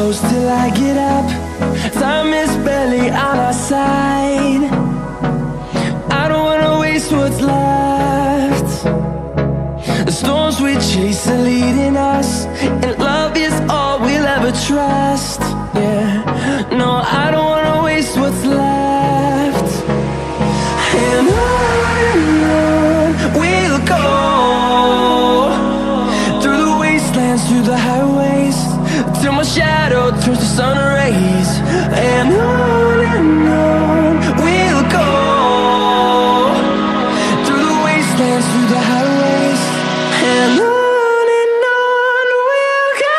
close till I get up. Time is barely on our side. I don't wanna waste what's left. The storms we chase are leading us, and love is all we'll ever trust. Yeah, no, I don't wanna waste what's left. And on we'll go, through the wastelands, through the highways, till my shadow turns to sun rays. And on we'll go, through the wastelands, through the highways, and on we'll go.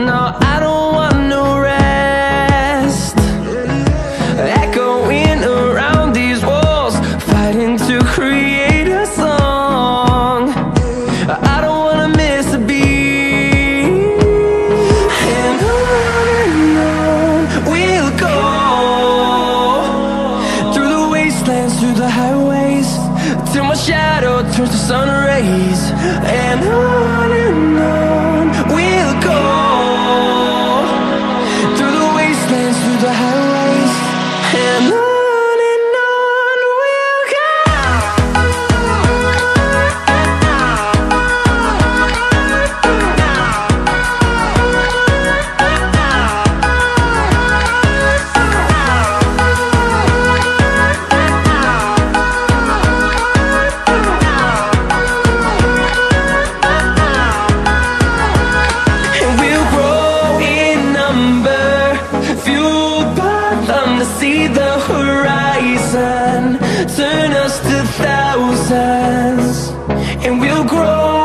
No, I don't want no rest. Echoing around these walls, fighting to create a song. I don't wanna miss a beat. And on we'll go, through the wastelands, through the highways, till my shadow turns to sun rays. And on we'll go, through the wastelands, through the highways, and on we'll go. And we'll grow in number, fueled by them to see the horizon, turn us to thousands. And we'll grow